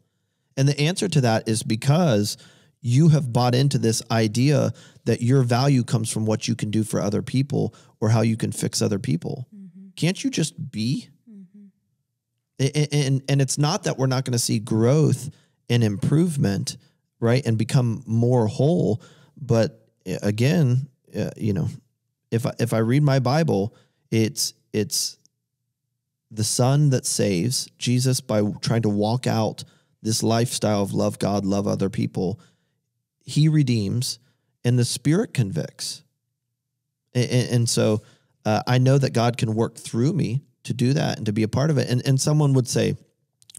And the answer to that is because you have bought into this idea that your value comes from what you can do for other people or how you can fix other people. Mm-hmm. Can't you just be? Mm-hmm. And it's not that we're not going to see growth and improvement, right, and become more whole. But again, you know, if I read my Bible, it's the Son that saves, Jesus, by trying to walk out this lifestyle of love God, love other people. He redeems, and the Spirit convicts. And so I know that God can work through me to do that and to be a part of it. And someone would say,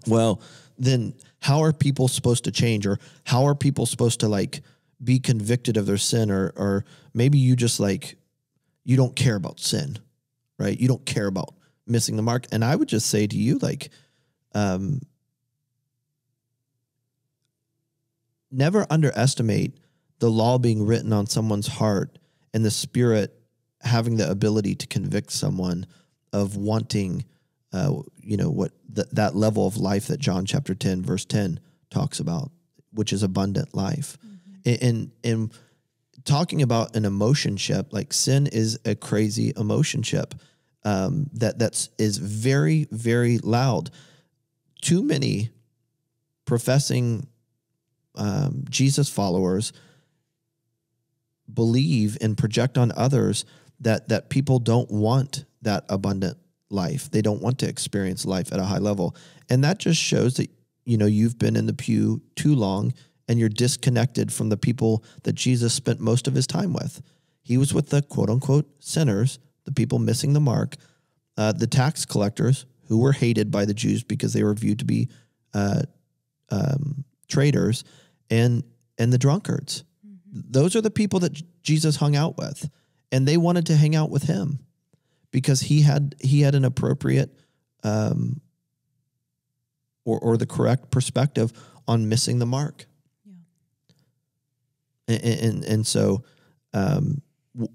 well, then how are people supposed to change? Or how are people supposed to like be convicted of their sin? Or maybe you just like, you don't care about sin, right? You don't care about missing the mark. And I would just say to you, like, never underestimate the law being written on someone's heart and the Spirit having the ability to convict someone of wanting, you know, what that level of life that John chapter 10, verse 10 talks about, which is abundant life. Mm-hmm. And talking about an emotionship, like sin is a crazy emotionship that is very, very loud. Too many professing Jesus followers believe and project on others that people don't want that abundant life. They don't want to experience life at a high level. And that just shows that, you know, you've been in the pew too long and you're disconnected from the people that Jesus spent most of his time with. He was with the quote unquote sinners, the people missing the mark, the tax collectors who were hated by the Jews because they were viewed to be traitors, and the drunkards. Mm-hmm. Those are the people that Jesus hung out with, and they wanted to hang out with him because he had an appropriate or the correct perspective on missing the mark. Yeah. And so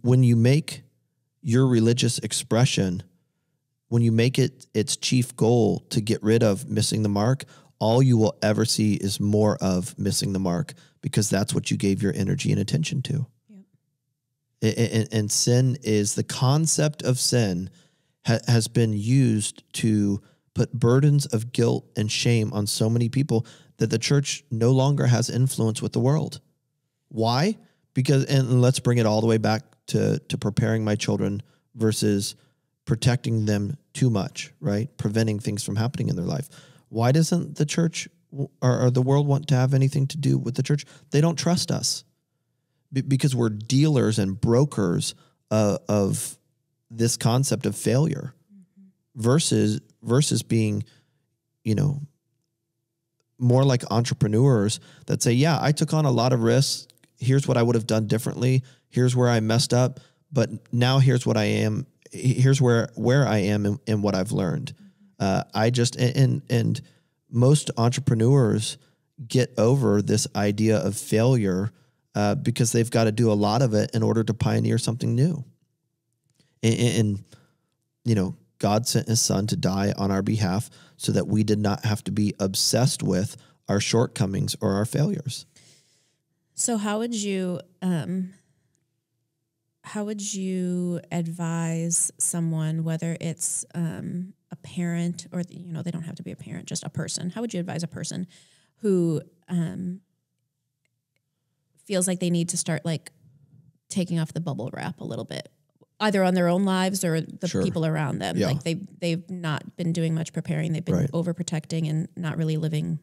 when you make your religious expression, when you make it its chief goal to get rid of missing the mark, all you will ever see is more of missing the mark, because that's what you gave your energy and attention to. Yep. And sin is, the concept of sin has been used to put burdens of guilt and shame on so many people that the church no longer has influence with the world. Why? Because, and let's bring it all the way back to preparing my children versus protecting them too much, right? Preventing things from happening in their life. Why doesn't the church or the world want to have anything to do with the church? They don't trust us because we're dealers and brokers of this concept of failure versus being, more like entrepreneurs that say, yeah, I took on a lot of risks. Here's what I would have done differently. Here's where I messed up. But now here's what I am. Here's where I am and what I've learned. And most entrepreneurs get over this idea of failure because they've got to do a lot of it in order to pioneer something new. And God sent his son to die on our behalf so that we did not have to be obsessed with our shortcomings or our failures. So how would you advise someone, whether it's a parent or, they don't have to be a parent, just a person. How would you advise a person who feels like they need to start like taking off the bubble wrap a little bit, either on their own lives or the people around them? Yeah. Like they've not been doing much preparing. They've been overprotecting and not really living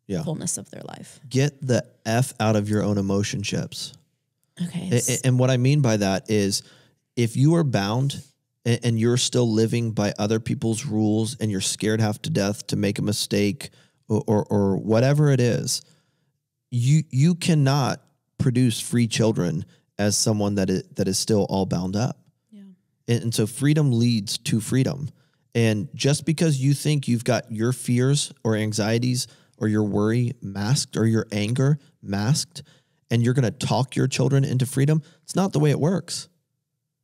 the fullness of their life. Get the F out of your own Emotionships. Okay. And what I mean by that is if you are bound and you're still living by other people's rules and you're scared half to death to make a mistake or whatever it is, you cannot produce free children as someone that is still all bound up. Yeah. And so freedom leads to freedom. And just because you think you've got your fears or anxieties or your worry masked or your anger masked, and you're going to talk your children into freedom, it's not the way it works.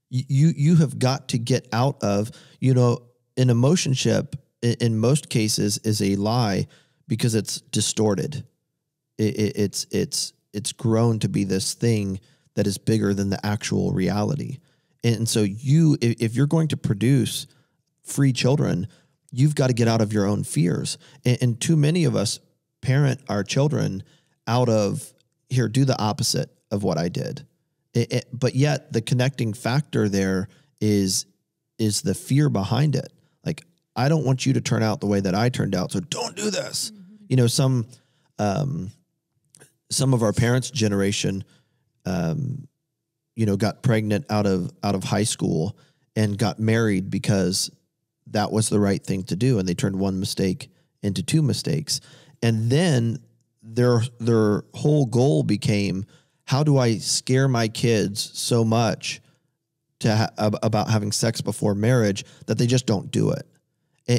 You have got to get out of, an emotionship in most cases is a lie because it's distorted. It's grown to be this thing that is bigger than the actual reality. And so if you're going to produce free children, you've got to get out of your own fears. And too many of us parent our children out of, here, do the opposite of what I did. But yet the connecting factor there is the fear behind it. Like, I don't want you to turn out the way that I turned out, so don't do this. Mm-hmm. Some of our parents' generation, got pregnant out of high school and got married because that was the right thing to do. And they turned one mistake into two mistakes. And then their whole goal became, how do I scare my kids so much about having sex before marriage that they just don't do it?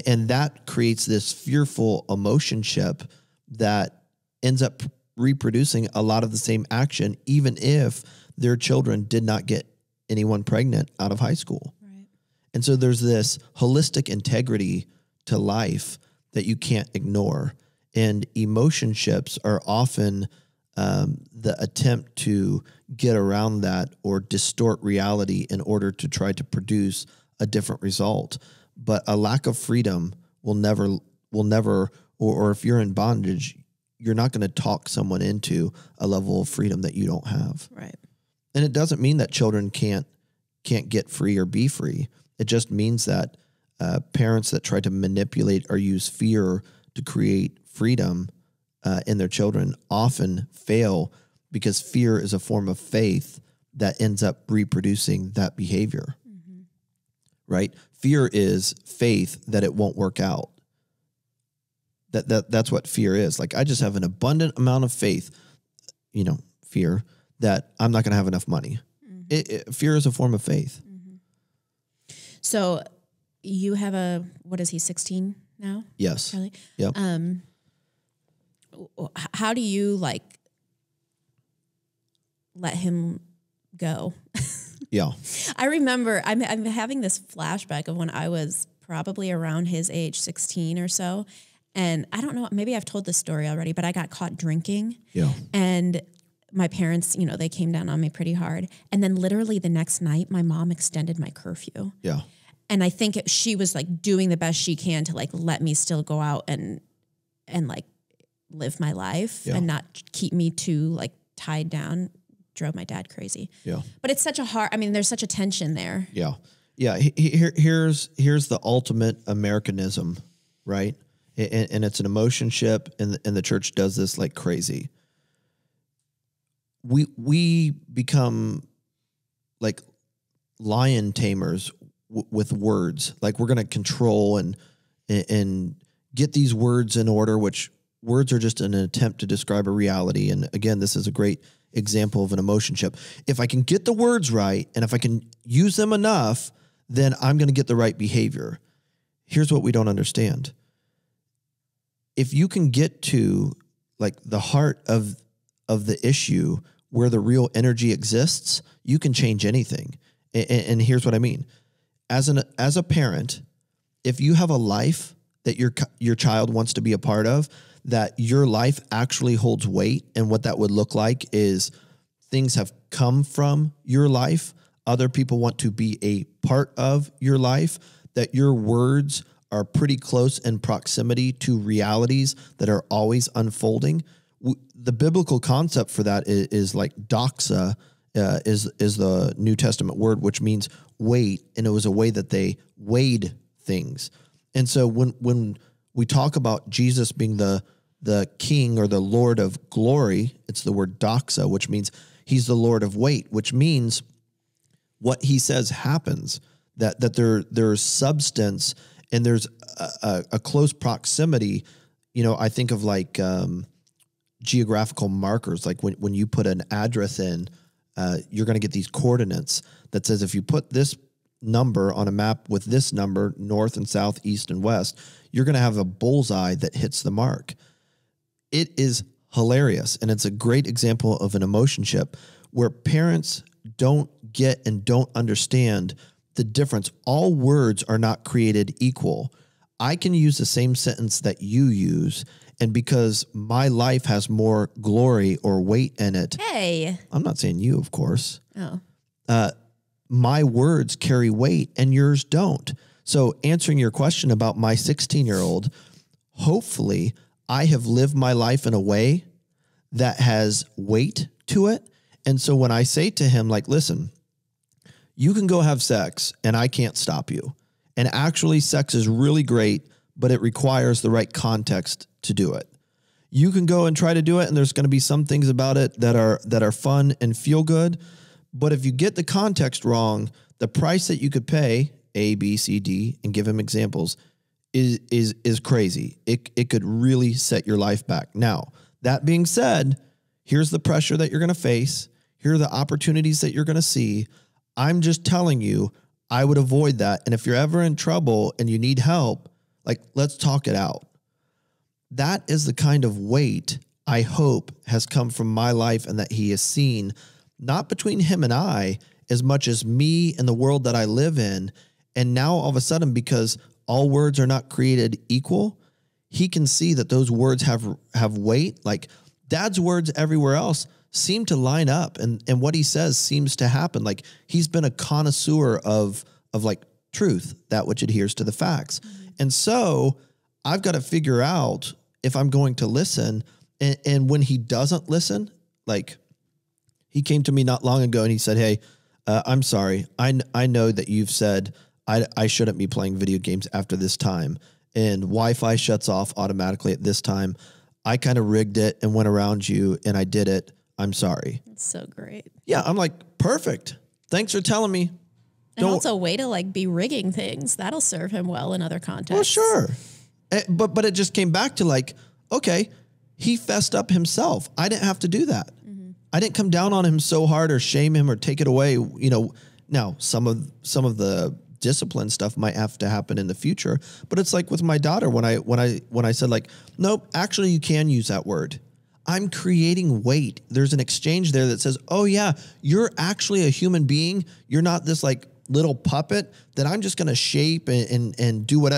And that creates this fearful emotionship that ends up reproducing a lot of the same action, even if their children did not get anyone pregnant out of high school. Right. And so there's this holistic integrity to life that you can't ignore. And emotionships are often the attempt to get around that or distort reality in order to try to produce a different result. But a lack of freedom will never, or if you're in bondage, you're not going to talk someone into a level of freedom that you don't have. Right. And it doesn't mean that children can't get free or be free. It just means that parents that try to manipulate or use fear to create freedom in their children often fail because fear is a form of faith that ends up reproducing that behavior. Mm-hmm. Right? Fear is faith that it won't work out. That's what fear is. Like, I just have an abundant amount of faith, fear that I'm not going to have enough money. Mm-hmm. Fear is a form of faith. Mm-hmm. So you have what is he, 16 now? Yes. Charlie? Yep. How do you let him go? Yeah. I remember I'm having this flashback of when I was probably around his age, 16 or so. And I don't know, maybe I've told this story already, but I got caught drinking. Yeah. And my parents, they came down on me pretty hard. And then literally the next night, my mom extended my curfew. Yeah. And I think she was doing the best she can to let me still go out and live my life and not keep me too tied down. Drove my dad crazy. Yeah. But it's such there's such a tension there. Yeah. Yeah. Here's the ultimate Americanism, right? And it's an emotionship, and the church does this like crazy. we become like lion tamers with words. Like we're going to control and get these words in order, which words are just an attempt to describe a reality. And again, this is a great example of an emotionship. If I can get the words right and if I can use them enough, then I'm going to get the right behavior. Here's what we don't understand. If you can get to like the heart of the issue where the real energy exists, you can change anything. And here's what I mean. As a parent, if you have a life that your child wants to be a part of, that your life actually holds weight, and what that would look like is things have come from your life, other people want to be a part of your life, that your words are pretty close in proximity to realities that are always unfolding. The biblical concept for that is like doxa, is the New Testament word, which means weight, and it was a way that they weighed things. And so when we talk about Jesus being the King or the Lord of glory, it's the word doxa, which means he's the Lord of weight, which means what he says happens, that there's substance and there's a close proximity. You know, I think of like geographical markers, like when you put an address in, you're going to get these coordinates that says if you put this number on a map with this number, north and south, east and west, you're going to have a bullseye that hits the mark. It is hilarious, and it's a great example of an emotionship where parents don't get and don't understand the difference. All words are not created equal. I can use the same sentence that you use, and because my life has more glory or weight in it. Hey. I'm not saying you, of course. Oh. My words carry weight and yours don't. So answering your question about my 16-year-old, hopefully I have lived my life in a way that has weight to it. And so when I say to him, like, listen, you can go have sex and I can't stop you. And actually sex is really great, but it requires the right context to do it. You can go and try to do it, and there's going to be some things about it that are fun and feel good. But if you get the context wrong, the price that you could pay, A, B, C, D, and give him examples, is crazy. It could really set your life back. Now, that being said, here's the pressure that you're going to face. Here are the opportunities that you're going to see. I'm just telling you, I would avoid that. And if you're ever in trouble and you need help, like, let's talk it out. That is the kind of weight I hope has come from my life and that he has seen, not between him and I, as much as me and the world that I live in. And now all of a sudden, because all words are not created equal, he can see that those words have weight. Like Dad's words everywhere else seem to line up, and what he says seems to happen. Like he's been a connoisseur of like truth, that which adheres to the facts. Mm-hmm. And so I've got to figure out if I'm going to listen. And when he doesn't listen, like he came to me not long ago and he said, hey, I'm sorry. I know that you've said I shouldn't be playing video games after this time, and Wi-Fi shuts off automatically at this time. I kind of rigged it and went around you and I did it. I'm sorry. That's so great. Yeah. I'm like, perfect. Thanks for telling me. And also a way to like be rigging things. That'll serve him well in other contexts. Well, sure. But it just came back to like, okay, he fessed up himself. I didn't have to do that. Mm-hmm. I didn't come down on him so hard or shame him or take it away. You know, now some of the discipline stuff might have to happen in the future, but it's like with my daughter, when I said like, nope, actually you can use that word. I'm creating weight. There's an exchange there that says, oh yeah, you're actually a human being. You're not this like little puppet that I'm just going to shape and do what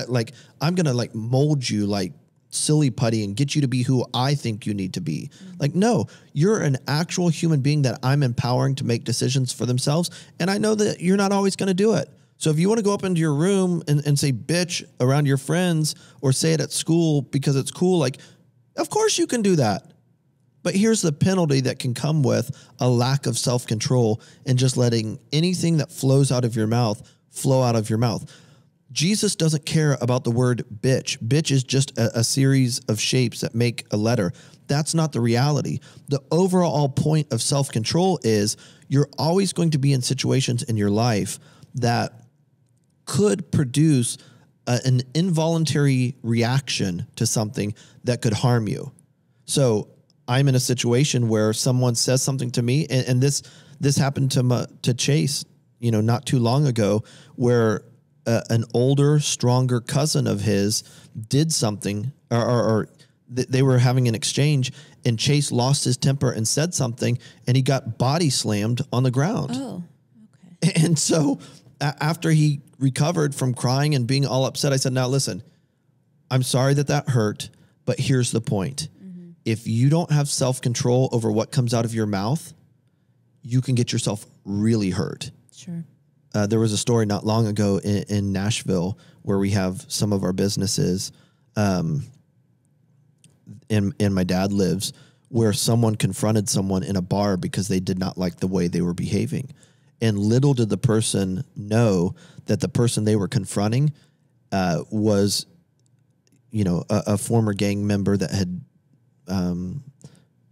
I'm going to like mold you like silly putty and get you to be who I think you need to be. Mm-hmm. Like, no, you're an actual human being that I'm empowering to make decisions for themselves. And I know that you're not always going to do it. So if you want to go up into your room and say bitch around your friends or say it at school because it's cool, like, of course you can do that. But here's the penalty that can come with a lack of self-control and just letting anything that flows out of your mouth flow out of your mouth. Jesus doesn't care about the word bitch. Bitch is just a series of shapes that make a letter. That's not the reality. The overall point of self-control is you're always going to be in situations in your life that could produce an involuntary reaction to something that could harm you. So I'm in a situation where someone says something to me, and this happened to Chase, not too long ago, where an older, stronger cousin of his did something, or they were having an exchange, and Chase lost his temper and said something, and he got body slammed on the ground. Oh, okay. And so after he recovered from crying and being all upset, I said, now listen, I'm sorry that hurt, but here's the point. Mm-hmm. If you don't have self-control over what comes out of your mouth, you can get yourself really hurt. Sure. There was a story not long ago in Nashville where we have some of our businesses, and my dad lives, where someone confronted someone in a bar because they did not like the way they were behaving. And little did the person know that the person they were confronting was, a former gang member that had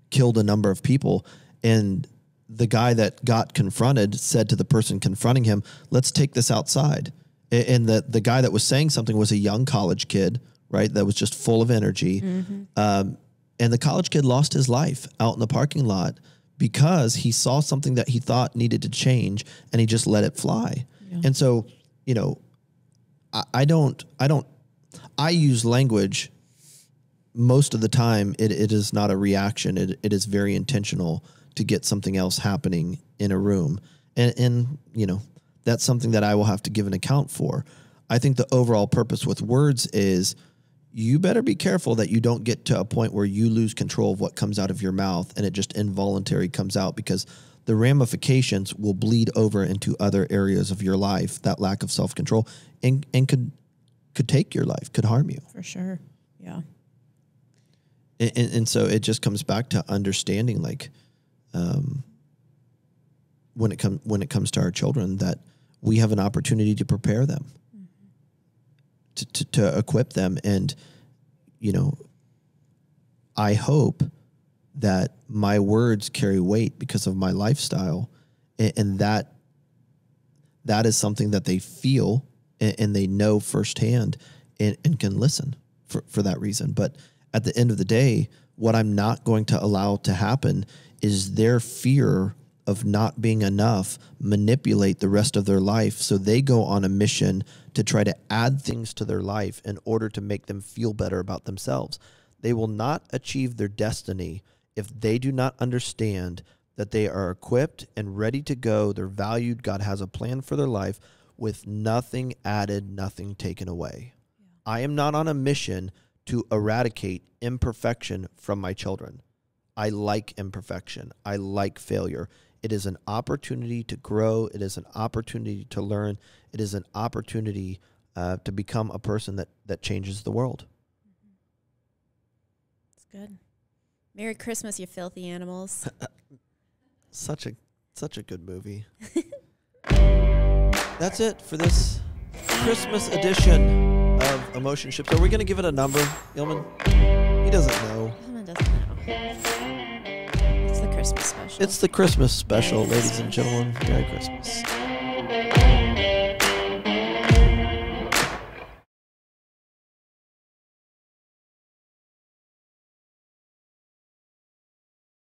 killed a number of people. And the guy that got confronted said to the person confronting him, let's take this outside. And the guy that was saying something was a young college kid, right, that was just full of energy. Mm-hmm. And the college kid lost his life out in the parking lot because he saw something that he thought needed to change, and he just let it fly. Yeah. And so, I use language most of the time. It is not a reaction. It is very intentional to get something else happening in a room. And that's something that I will have to give an account for. I think the overall purpose with words is you better be careful that you don't get to a point where you lose control of what comes out of your mouth and it just involuntary comes out, because the ramifications will bleed over into other areas of your life, that lack of self-control, and could take your life, could harm you. For sure. Yeah. And so it just comes back to understanding, like, when it comes to our children, that we have an opportunity to prepare them, to equip them. And, I hope that my words carry weight because of my lifestyle, and that is something that they feel and they know firsthand, and can listen for that reason. But at the end of the day, what I'm not going to allow to happen is their fear of not being enough manipulate the rest of their life, so they go on a mission to try to add things to their life in order to make them feel better about themselves. They will not achieve their destiny if they do not understand that they are equipped and ready to go. They're valued. God has a plan for their life with nothing added, nothing taken away. Yeah. I am not on a mission to eradicate imperfection from my children. I like imperfection. I like failure. It is an opportunity to grow. It is an opportunity to learn. It is an opportunity to become a person that changes the world. That's good. Merry Christmas, you filthy animals. Such a good movie. That's it for this Christmas edition of Emotionship. So are we going to give it a number, Yeoman? He doesn't know. Yeoman doesn't know. It's the Christmas special. It's the Christmas special, ladies and gentlemen. Merry Christmas.